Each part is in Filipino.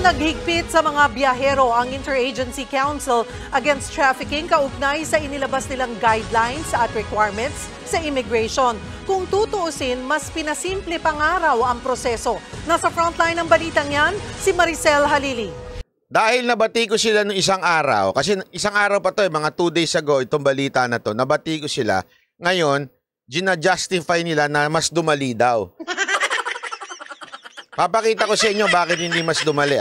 naghigpit sa mga biyahero ang Interagency Council Against Trafficking kaugnay sa inilabas nilang guidelines at requirements sa immigration. Kung tutuusin, mas pinasimple pangaraw ang proseso. Nasa frontline ng balitang yan, si Maricel Halili. Dahil nabati ko sila noong isang araw, kasi isang araw pa to, mga 2 days ago, itong balita na to, nabati ko sila. Ngayon, gina-justify nila na mas dumali daw. Papakita ko sa inyo bakit hindi mas dumali,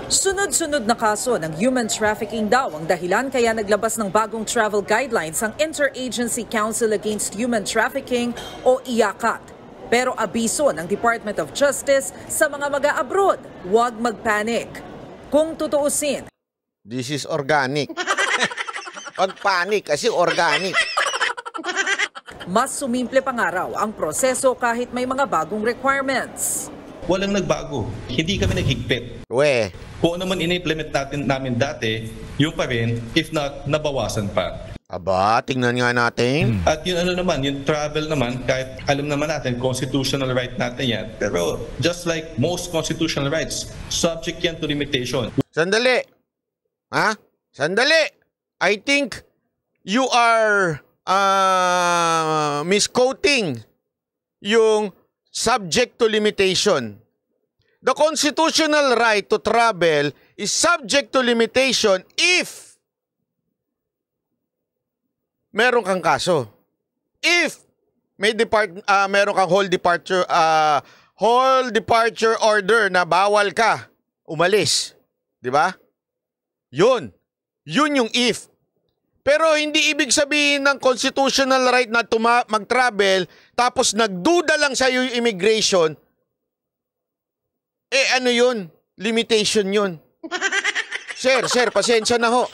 Sunod-sunod na kaso ng human trafficking daw ang dahilan kaya naglabas ng bagong travel guidelines ang Interagency Council Against Human Trafficking o IACAT. Pero abiso ng Department of Justice sa mga mag-a-abroad, huwag mag-panic. Kung tutuusin, this is organic. Huwag panic kasi organic. mas sumimple pangaraw ang proseso kahit may mga bagong requirements. Walang nagbago. Hindi kami naghigpit. Kung ano man in-implement namin dati, yung pa rin, if not, nabawasan pa. Aba, tingnan nga natin. At yun yung travel naman, kahit alam naman natin, constitutional right natin yan. Pero just like most constitutional rights, subject yan to limitation. Sandali. Sandali. I think you are misquoting yung subject to limitation. The constitutional right to travel is subject to limitation if meron kang kaso. If may meron kang whole departure order na bawal ka umalis, 'di ba? Yun yung if. Pero hindi ibig sabihin ng constitutional right na mag-travel tapos nagduda lang sa iyo yung immigration. Ano yun? Limitation yun. Sir, pasensya na ho.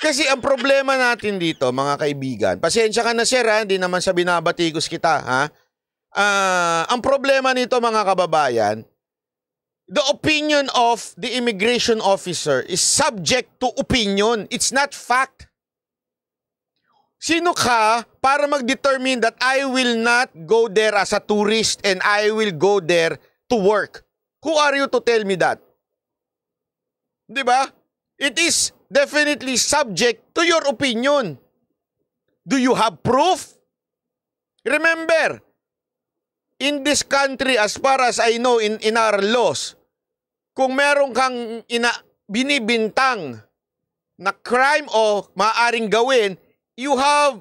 Kasi ang problema natin dito, mga kaibigan, pasensya ka na sir, hindi naman sa binabatikos kita, ang problema nito, mga kababayan, the opinion of the immigration officer is subject to opinion. It's not fact. Sino ka para mag-determine that I will not go there as a tourist and I will go there to work? Who are you to tell me that? Diba? It is definitely subject to your opinion. Do you have proof? Remember, in this country, as far as I know, in our laws, kung meron kang binibintang na crime o maaaring gawin, you have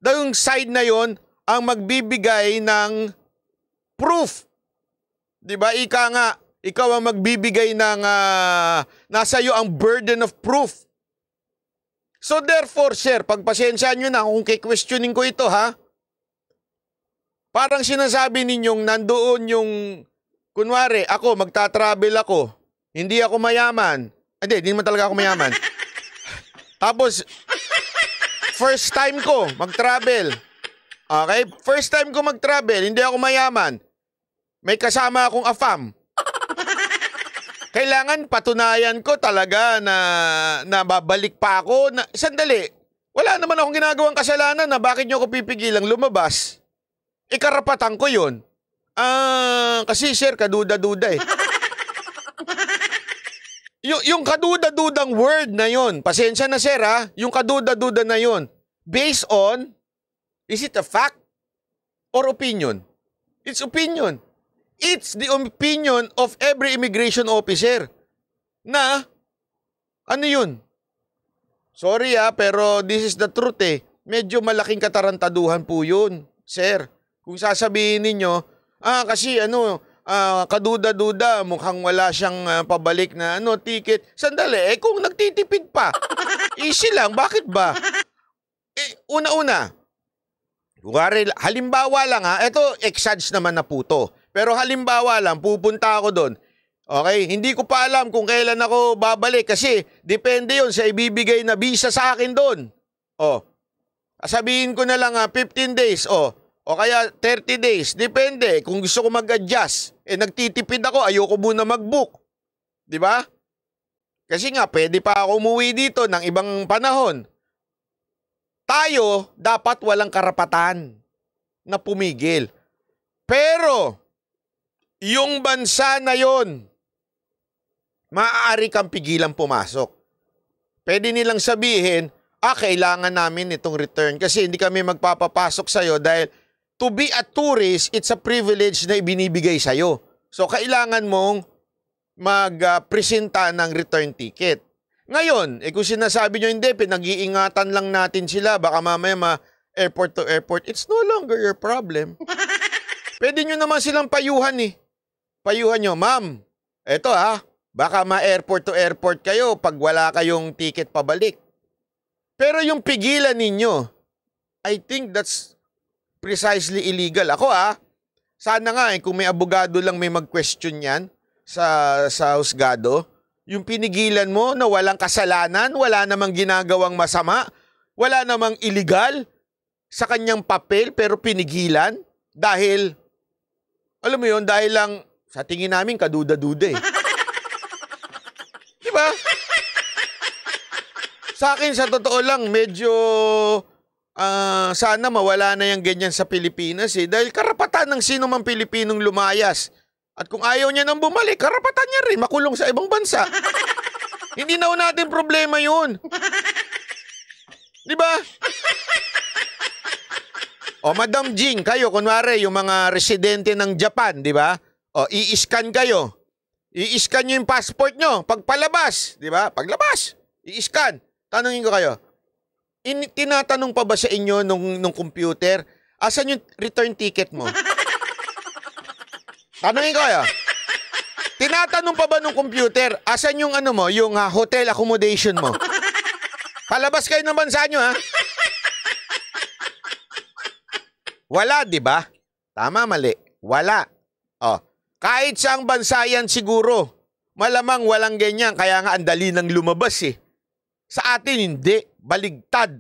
yung side na yon ang magbibigay ng proof. Diba? Ika nga, ikaw ang magbibigay ng nasa iyo ang burden of proof. So therefore, sir, pagpasensyaan nyo na kung questioning ko ito, parang sinasabi ninyong nandoon yung, kunwari, ako, magta-travel ako, hindi ako mayaman. Hindi naman talaga ako mayaman. Tapos, first time ko mag-travel. Okay? First time ko mag-travel, hindi ako mayaman. May kasama akong AFAM. Kailangan patunayan ko talaga na babalik pa ako. Sandali, wala naman akong ginagawang kasalanan na bakit nyo ako pipigilang lumabas. Karapatan ko yun. Kasi sir, kaduda-duda eh. Yung kaduda-dudang word na yun, pasensya na sir yung kaduda-duda na yun, based on, is it a fact or opinion? It's opinion. It's the opinion of every immigration officer na, ano yun? Sorry pero this is the truth Medyo malaking katarantaduhan po yun, sir. Kung sasabihin ninyo, kasi kaduda-duda, mukhang wala siyang pabalik na ticket. Sandali, kung nagtitipid pa, easy lang, bakit ba? Una-una, halimbawa lang ito exage naman na puto. Pero halimbawa lang, pupunta ako doon. Okay, hindi ko pa alam kung kailan ako babalik kasi depende yon sa ibibigay na visa sa akin doon. Sabihin ko na lang 15 days, o kaya 30 days, depende. Kung gusto ko mag-adjust, nagtitipid ako, ayoko muna mag-book. Di ba? Kasi nga, pwede pa ako umuwi dito ng ibang panahon. Tayo, dapat walang karapatan na pumigil. Pero, yung bansa na yon, maaari kang pigilang pumasok. Pwede nilang sabihin, kailangan namin itong return kasi hindi kami magpapapasok sa'yo dahil to be a tourist, it's a privilege na ibinibigay sa'yo. So, kailangan mong mag-presenta ng return ticket. Ngayon, kung sinasabi nyo hindi, pinag-iingatan lang natin sila, baka mamaya airport to airport, it's no longer your problem. Pwede nyo naman silang payuhan Payuhan nyo, ma'am, eto baka ma-airport to airport kayo pag wala kayong ticket pabalik. Pero yung pigilan ninyo, I think that's precisely illegal. Ako sana nga kung may abogado lang may mag-question yan sa husgado, yung pinigilan mo na walang kasalanan, wala namang ginagawang masama, wala namang illegal sa kanyang papel pero pinigilan dahil, alam mo yun, dahil lang sa tingin namin kaduda-duda Diba? Sa akin, sa totoo lang, medyo sana mawala na yung ganyan sa Pilipinas dahil karapatan ng sino mang Pilipinong lumayas. At kung ayaw niya nang bumalik, karapatan niya rin makulong sa ibang bansa. Hindi na natin problema yun. Diba? Madam Jing, kayo, kunwari, yung mga residente ng Japan, diba? I-scan kayo. I-scan nyo yung passport nyo. Pagpalabas, diba? Paglabas, i-scan. Tanungin ko kayo, tinatanong pa ba sa inyo nung computer, asan yung return ticket mo? Tanungin ko kayo, tinatanong pa ba nung computer, asan yung yung hotel accommodation mo? Palabas kayo ng bansa nyo, Wala, di ba? Tama, mali. Wala. Kahit saang bansa yan siguro, malamang walang ganyan, kaya nga ang dali nang lumabas Sa atin, hindi. Baligtad.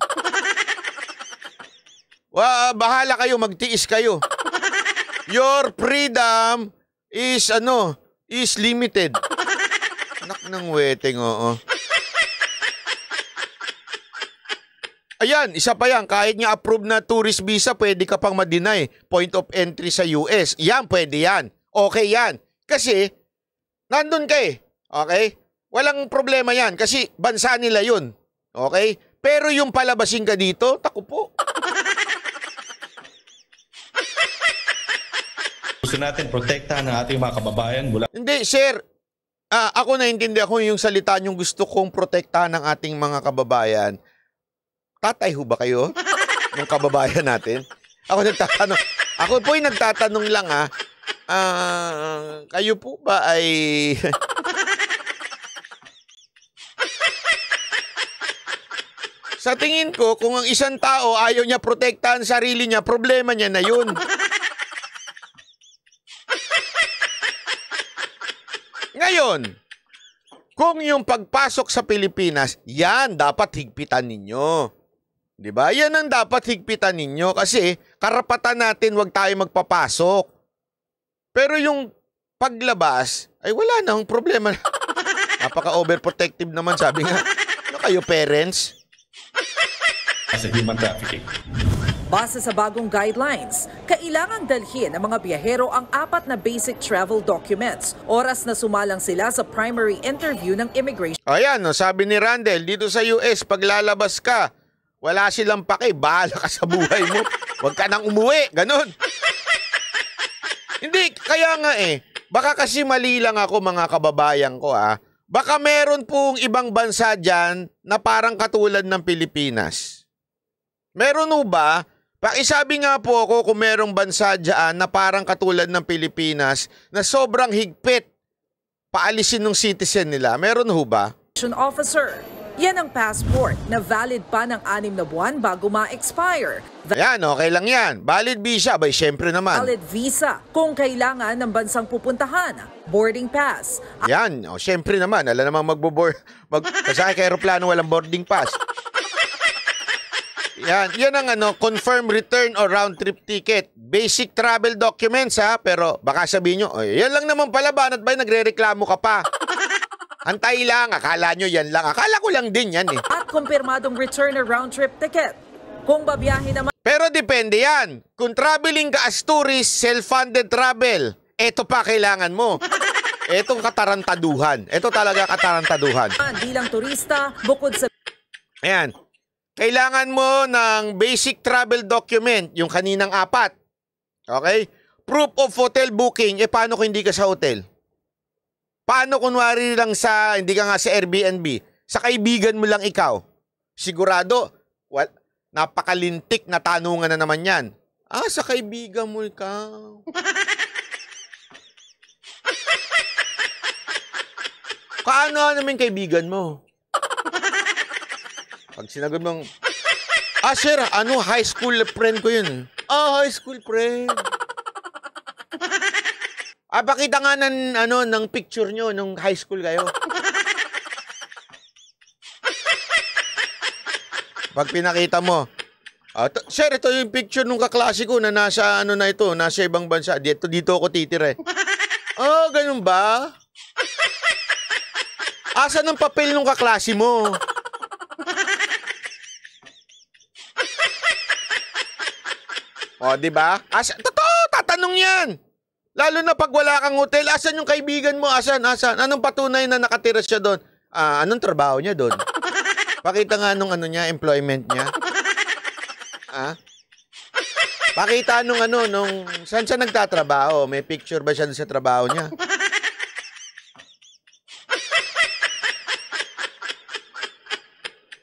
Bahala kayo, magtiis kayo. Your freedom is limited. Anak ng weteng, Ayan, isa pa yan. Kahit nga approve na tourist visa, pwede ka pang ma-deny. Point of entry sa US. Yan, pwede yan. Okay yan. Kasi, nandun ka Okay? Walang problema yan. Kasi, bansa nila yun. Okay? Pero yung palabasin ka dito, taku po. Gusto natin protektahan ang ating mga kababayan mula... Hindi, sir. Ako naintindihan ko yung salita yung gusto kong protektahan ng ating mga kababayan. Tatay ho ba kayo? Yung kababayan natin? Ako nagtatanong. Ako po yung nagtatanong lang kayo po ba ay... Sa tingin ko, kung ang isang tao ayaw niya protektahan sarili niya, problema niya na yun. Ngayon, kung yung pagpasok sa Pilipinas, yan dapat higpitan ninyo. Diba? Yan ang dapat higpitan ninyo kasi karapatan natin wag tayo magpapasok. Pero yung paglabas, ay wala na ang problema. Napaka-overprotective naman, sabi nga. Ano kayo, parents? Sa human trafficking. Base sa bagong guidelines, kailangang dalhin ng mga biyahero ang 4 na basic travel documents. Oras na sumalang sila sa primary interview ng immigration. Ayan, sabi ni Randel, dito sa US, pag lalabas ka, wala silang pake, bahala ka sa buhay mo. Huwag ka nang umuwi, ganun. Hindi, kaya nga baka kasi mali lang ako mga kababayan ko Baka meron pong ibang bansa dyan na parang katulad ng Pilipinas. Meron ho ba? Pakisabi nga po ako kung merong bansa dyan na parang katulad ng Pilipinas na sobrang higpit paalisin ng citizen nila. Meron ho ba? Officer, yan ang passport na valid pa ng 6 na buwan bago ma-expire. Yan, okay lang yan. Valid visa, bay syempre naman. Valid visa kung kailangan ng bansang pupuntahan. Boarding pass. Yan, syempre naman. Alam namang pasakay ka aeroplano walang boarding pass. Yan ang confirm return or round trip ticket. Basic travel documents pero baka sabihin nyo, yan lang naman pala, banat ba nagre-reklamo ka pa? Antay lang, akala nyo yan lang. Akala ko lang din yan At kumpirmadong return or round trip ticket. Kung babiyahe naman... Pero depende yan. Kung traveling ka as tourist, self-funded travel, Ito pa kailangan mo. Etong katarantaduhan. Ito talaga katarantaduhan. Bilang turista, bukod sa Ayan. Kailangan mo ng basic travel document, yung kaninang 4. Okay? Proof of hotel booking. Paano kung hindi ka sa hotel? Paano kunwari lang hindi ka nga sa Airbnb? Sa kaibigan mo lang ikaw? Sigurado, napakalintik na tanungan na naman yan. Sa kaibigan mo ikaw. Kaano naman kaibigan mo? Pag sinagot mong, sir, high school friend ko yun. High school friend. Pakita nga ng picture nyo nung high school kayo. Pag pinakita mo, sir, ito yung picture nung kaklase ko na nasa nasa ibang bansa. Dito ako titira eh. Ganun ba? Asan ang papel nung kaklase mo? Di ba? Totoo, tatanong yan. Lalo na pag wala kang hotel, asan yung kaibigan mo? Asan? Anong patunay na nakatira siya doon? Anong trabaho niya doon? Pakita nga nung employment niya. Pakita nung saan siya nagtatrabaho? May picture ba siya sa trabaho niya?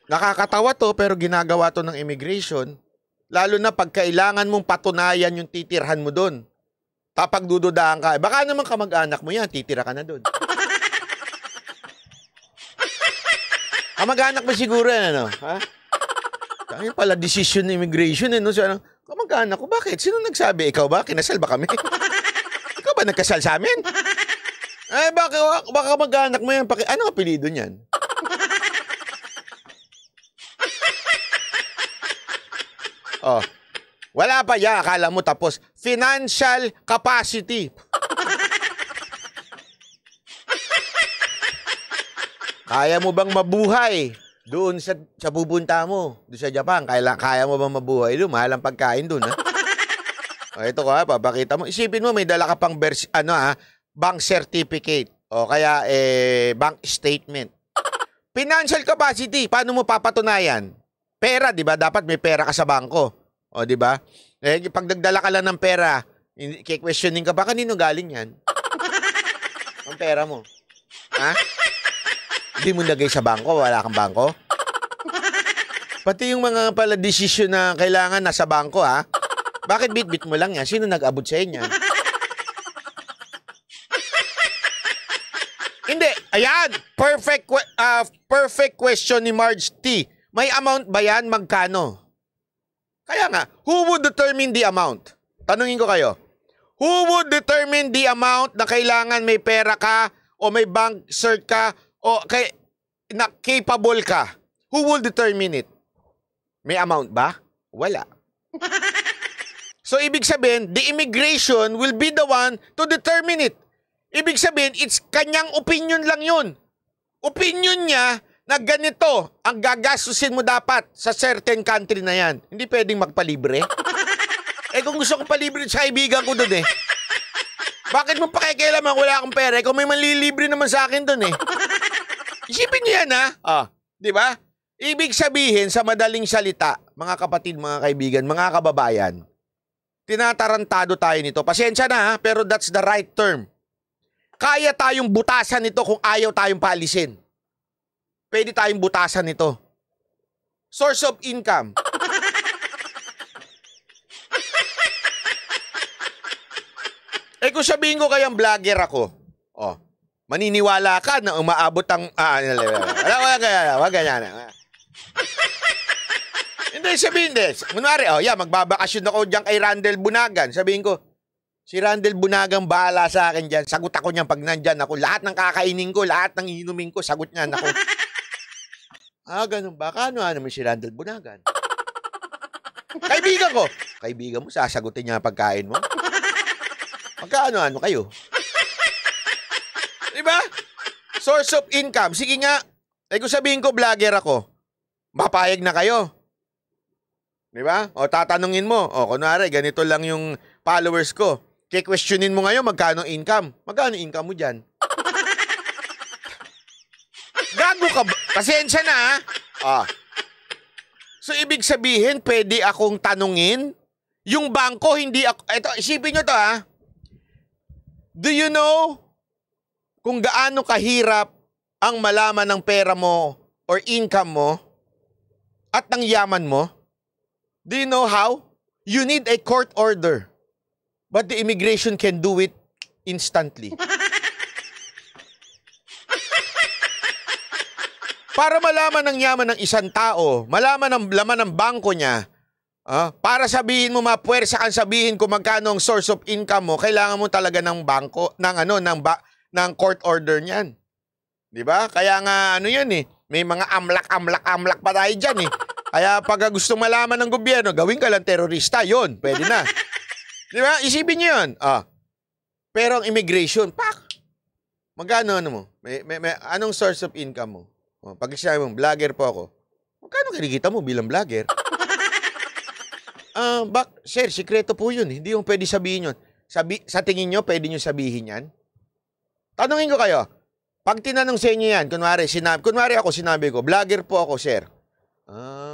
Nakakatawa to pero ginagawa to ng immigration. Lalo na pag kailangan mong patunayan yung titirhan mo doon. Tapag dududahan ka, baka naman kamag-anak mo yan, titira ka na doon. Kamag-anak mo siguro yan, ha? Kaya pala decision ng immigration, kamag-anak ko, bakit? Sino nagsabi? Ikaw ba? Kinasal ba kami? Ikaw ba nagkasal sa amin? Baka kamag-anak mo yan. Ano apelido niyan? Wala pa yan. Akala mo tapos. Financial capacity. Kaya mo bang mabuhay doon sa pupunta mo? Doon sa Japan. Kaya mo bang mabuhay doon? Mahal ang pagkain doon, ha? Ito ka, papakita mo. Isipin mo, may dala ka pang bank certificate. O kaya, bank statement. Financial capacity. Paano mo papatunayan? Pera, di ba? Dapat may pera ka sa bangko. O, di ba? Pag nagdala ka lang ng pera, questioning ka ba, kanino galing yan? Ang pera mo. Ha? Hindi mo lagay sa bangko, wala kang bangko? Pati yung mga pala desisyon na kailangan nasa bangko, ha? Bakit bit-bit mo lang yan? Sino nag-abot sa inyo? Hindi. Ayan. Perfect question ni Marge T. May amount ba yan? Magkano? Kaya nga, who would determine the amount? Tanungin ko kayo. Who would determine the amount na kailangan may pera ka o may bank cert ka o na capable ka? Who will determine it? May amount ba? Wala. So, ibig sabihin, the immigration will be the one to determine it. Ibig sabihin, it's kanyang opinion lang yun. Opinion niya na ganito ang gagastusin mo dapat sa certain country na yan. Hindi pwedeng magpalibre. Kung gusto kong palibre sa kaibigan ko doon bakit mo pakikialaman wala akong pera? Kung may manlilibre naman sa akin doon Isipin niyo yan, ha? Di ba? Ibig sabihin, sa madaling salita, mga kapatid, mga kaibigan, mga kababayan, tinatarantado tayo nito. Pasensya na, ha? Pero that's the right term. Kaya tayong butasan nito kung ayaw tayong paalisin. Pwede tayong butasan nito. Source of income. Kung sabihin ko kayang vlogger ako, maniniwala ka na umaabot ang... wag ganyan. Hindi, sabihin din. Kunwari, magbabakasyon ako dyan kay Randel Bunagan. Sabihin ko, si Randel Bunagan bahala sa akin dyan. Sagot ako niyan pag nandyan ako. Lahat ng kakainin ko, lahat ng inumin ko, sagot niyan ako. Ganun ba? Kano naman si Randel Bunagan? Kaibigan ko. Kaibigan mo, sasagutin niya ang pagkain mo? Magkaano kayo? Diba? Source of income. Sige nga. Kung sabihin ko, vlogger ako, mapayag na kayo. Diba? O tatanungin mo, kunwari, ganito lang yung followers ko. questionin mo ngayon, magkano income? Magkano income mo dyan? Gago ka ba? Pasensya na, ha? So, ibig sabihin, pwede akong tanungin? Yung bangko, hindi ako... Ito, isipin nyo to, ha? Do you know kung gaano kahirap ang malaman ng pera mo or income mo at ng yaman mo? Do you know how? You need a court order. But the immigration can do it instantly. Para malaman ng yaman ng isang tao, malaman ng laman ng bangko niya, para sabihin mo, mapuwersa kang sabihin kung magkano ang source of income mo, kailangan mo talaga ng bangko, ng court order niyan. 'Di ba? Kaya nga yan eh, may mga amlak pa tayo diyan eh. Kaya pag gusto malaman ng gobyerno, gawin ka lang terorista, 'yon, pwede na. 'Di ba? Isipin niyo 'yon. Pero ang immigration, magkano mo? May anong source of income mo? Pag sinabi mo, vlogger po ako. Magkano kinikita mo bilang vlogger? Sir, sikreto po yun. Hindi yung pwede sabihin yun. Sa tingin nyo, pwede nyo sabihin yan? Tanungin ko kayo. Pag tinanong sa inyo yan, kunwari ako, sinabi ko, vlogger po ako, sir.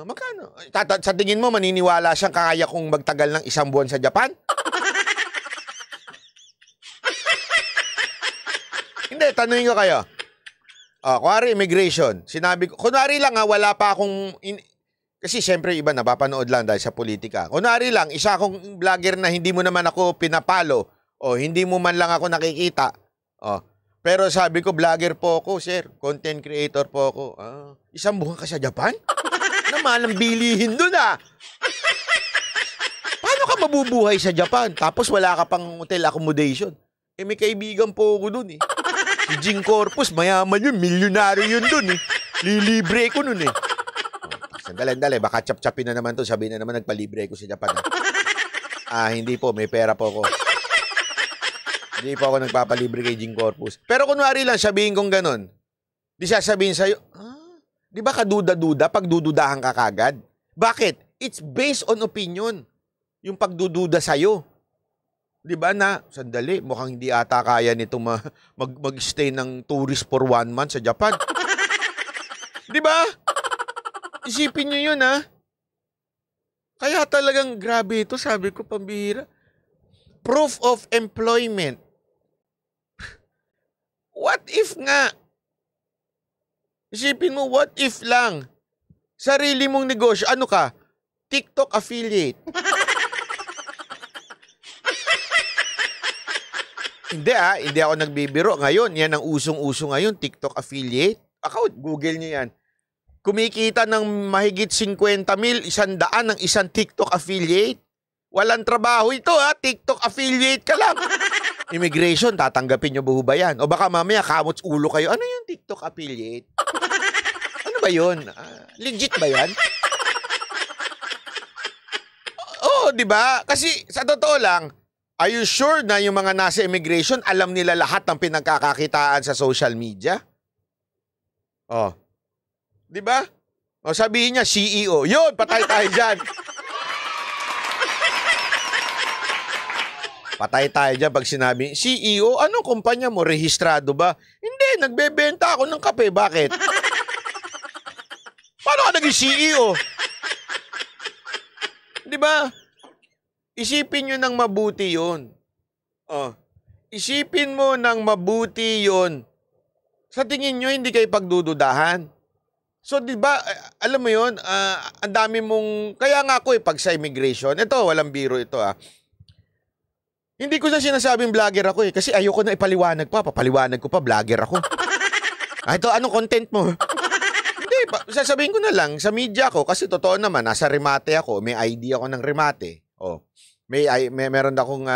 Magkano? Sa tingin mo, maniniwala siyang kaya kong magtagal ng 1 buwan sa Japan? Hindi, tanungin ko kayo. Kunwari immigration, sinabi ko, kunwari lang wala pa akong, kasi siyempre iba napapanood lang dahil sa politika. Kunwari lang, isa akong vlogger na hindi mo naman ako pinapalo, o hindi mo man lang ako nakikita. Pero sabi ko, vlogger po ako, sir, content creator po ako. 1 buwan ka sa Japan? Naman ang bilihin dun Paano ka mabubuhay sa Japan? Tapos wala ka pang hotel accommodation. May kaibigan po ako dun eh. Si Jing Corpus, mayaman yun, milyonaryo yun dun eh. Lilibre ko nun eh. Sandali, baka chap-chapin na naman to, sabihin na naman nagpalibre ko sa Japan. Hindi po, may pera po ako. Hindi po ako nagpapalibre kay Jing Corpus. Pero kunwari lang, sabihin kong ganun, di sasabihin sa'yo, di ba kaduda-duda, pagdududahan ka kagad? Bakit? It's based on opinion. Yung pagdududa sa'yo. Di ba na, sandali, mukhang hindi ata kaya nito mag-stay ng tourist for 1 month sa Japan. Di ba? Isipin nyo yun, Kaya talagang grabe ito, sabi ko, pambihira. Proof of employment. What if nga? Isipin mo, what if lang? Sarili mong negosyo, ano ka? TikTok affiliate. Hindi ako nagbibiro. Ngayon, yan ang usong-uso ngayon, TikTok affiliate. Google nyo yan. Kumikita ng mahigit 50 mil, 100 ng isang TikTok affiliate. Walang trabaho ito TikTok affiliate ka lang. Immigration, tatanggapin nyo ba yan? O baka mamaya kamots ulo kayo, ano yung TikTok affiliate? Ano ba yun? Legit ba yan? Di ba? Kasi sa totoo lang, are you sure na yung mga nasa immigration, alam nila lahat ng pinagkakakitaan sa social media? Di ba? Sabihin niya, CEO. Yun, patay tayo dyan. Patay tayo dyan pag sinabi, CEO, anong kumpanya mo? Rehistrado ba? Hindi, nagbebenta ako ng kape. Bakit? Paano ka naging CEO? Di ba? Isipin nyo ng mabuti yun. Isipin mo ng mabuti yun. Sa tingin nyo, hindi kayo pagdududahan. So, di ba, alam mo yun, ang dami mong, kaya nga ako pag sa immigration, ito, walang biro ito Hindi ko na sinasabing vlogger ako kasi ayoko na ipaliwanag pa, papaliwanag ko pa, vlogger ako. Ito, anong content mo? Hindi, sasabihin ko na lang, sa media ko, kasi totoo naman, nasa remate ako, may ID ako ng remate. Meron akong,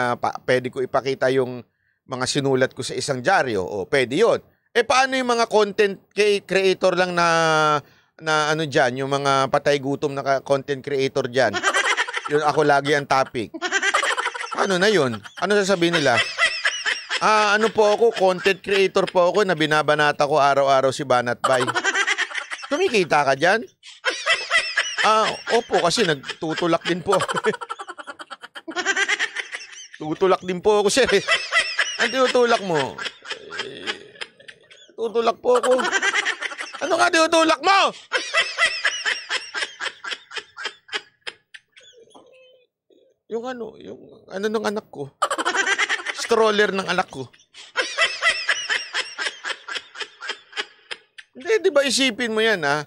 pwede ko ipakita yung mga sinulat ko sa isang dyaryo. Pwede yun. Paano yung mga content creator lang na ano dyan, yung mga patay gutom na content creator dyan? Yun ako lagi ang topic. Ano na yun? Ano sasabihin nila? Ano po ako, content creator po ako na binabanata ko araw-araw si Banat Bay. Kumikita ka dyan? Opo, kasi nagtutulak din po. Tutulak din po ako, sir. Ano tinutulak mo? Tutulak po ako. Ano nga tinutulak mo? Yung ano ng anak ko. Stroller ng anak ko. Hindi, di ba isipin mo yan, ha?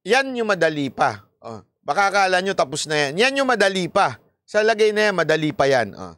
Yan yung madali pa. Oh, baka akala nyo tapos na yan. Yan yung madali pa. Sa lagay na yan, madali pa yan. Oh.